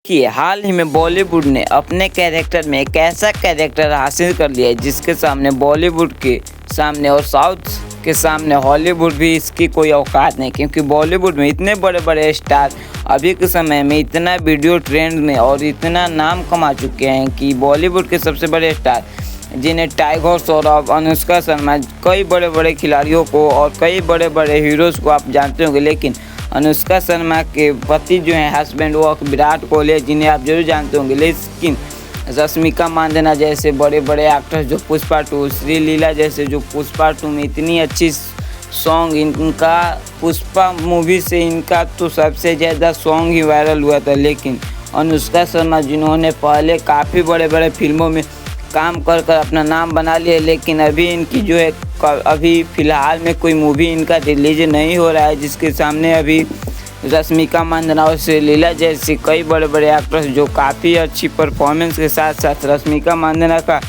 कि हाल ही में बॉलीवुड ने अपने कैरेक्टर में एक ऐसा कैरेक्टर हासिल कर लिया है जिसके सामने बॉलीवुड के सामने और साउथ के सामने हॉलीवुड भी इसकी कोई औकात नहीं। क्योंकि बॉलीवुड में इतने बड़े बड़े स्टार अभी के समय में इतना वीडियो ट्रेंड में और इतना नाम कमा चुके हैं कि बॉलीवुड के सबसे बड़े स्टार जिन्हें टाइगर श्रॉफ, अनुष्का शर्मा, कई बड़े बड़े खिलाड़ियों को और कई बड़े बड़े हीरोज़ को आप जानते होंगे। लेकिन अनुष्का शर्मा के पति जो हैं हस्बैंड वो विराट कोहली जिन्हें आप जरूर जानते होंगे। लेकिन रश्मिका मंदाना जैसे बड़े बड़े एक्टर्स जो पुष्पा 2, श्रीलीला जैसे जो पुष्पा 2 में इतनी अच्छी सॉन्ग, इनका पुष्पा मूवी से इनका तो सबसे ज़्यादा सॉन्ग ही वायरल हुआ था। लेकिन अनुष्का शर्मा जिन्होंने पहले काफ़ी बड़े बड़े फिल्मों में काम कर अपना नाम बना लिया, लेकिन अभी इनकी जो है अभी फ़िलहाल में कोई मूवी इनका रिलीज नहीं हो रहा है, जिसके सामने अभी रश्मिका मंदाना और श्रीलीला जैसे कई बड़े बड़े एक्ट्रेस जो काफ़ी अच्छी परफॉर्मेंस के साथ साथ रश्मिका मंदाना का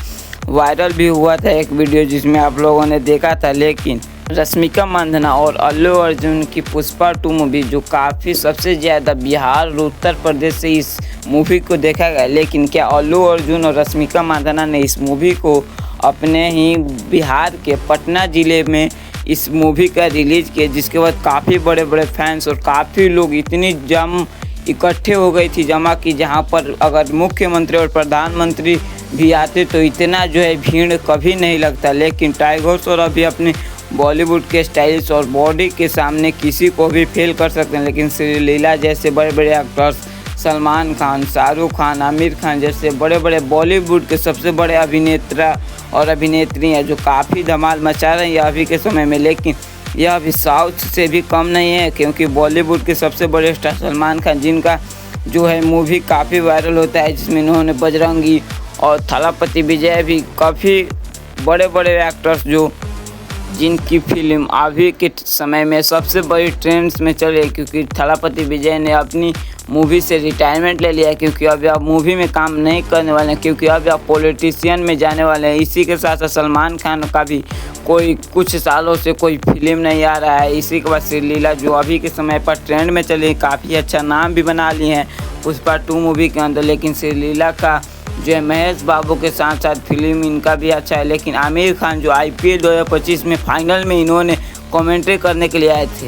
वायरल भी हुआ था एक वीडियो जिसमें आप लोगों ने देखा था। लेकिन रश्मिका मंदाना और अल्लू अर्जुन की पुष्पा 2 मूवी जो काफ़ी सबसे ज़्यादा बिहार और उत्तर प्रदेश से इस मूवी को देखा गया। लेकिन क्या अल्लू अर्जुन और रश्मिका मंदाना ने इस मूवी को अपने ही बिहार के पटना ज़िले में इस मूवी का रिलीज़ किया, जिसके बाद काफ़ी बड़े बड़े फैंस और काफ़ी लोग इतनी इकट्ठे हो गई थी जमा कि जहां पर अगर मुख्यमंत्री और प्रधानमंत्री भी आते तो इतना जो है भीड़ कभी नहीं लगता। लेकिन टाइगर श्रॉफ भी अपने बॉलीवुड के स्टाइल्स और बॉडी के सामने किसी को भी फेल कर सकते हैं। लेकिन श्रीलीला जैसे बड़े बड़े एक्टर्स, सलमान खान, शाहरुख खान, आमिर खान जैसे बड़े बड़े बॉलीवुड के सबसे बड़े अभिनेता और अभिनेत्री हैं जो काफ़ी धमाल मचा रहे हैं अभी के समय में। लेकिन यह अभी साउथ से भी कम नहीं है, क्योंकि बॉलीवुड के सबसे बड़े स्टार सलमान खान जिनका जो है मूवी काफ़ी वायरल होता है, जिसमें इन्होंने बजरंगी और थलापति विजय भी काफ़ी बड़े बड़े एक्टर्स जो जिनकी फिल्म अभी के समय में सबसे बड़ी ट्रेंड्स में चल रही है। क्योंकि थलापति विजय ने अपनी मूवी से रिटायरमेंट ले लिया है, क्योंकि अभी आप मूवी में काम नहीं करने वाले हैं, क्योंकि अभी आप पॉलिटिशियन में जाने वाले हैं। इसी के साथ साथ सलमान खान का भी कोई कुछ सालों से कोई फिल्म नहीं आ रहा है। इसी के बाद श्रीलीला जो अभी के समय पर ट्रेंड में चली, काफ़ी अच्छा नाम भी बना लिए हैं पुष्पा 2 मूवी के अंदर। लेकिन श्रीलीला का जो है महेश बाबू के साथ साथ फिल्म इनका भी अच्छा है। लेकिन आमिर खान जो IPL 2025 में फाइनल में इन्होंने कमेंट्री करने के लिए आए थे।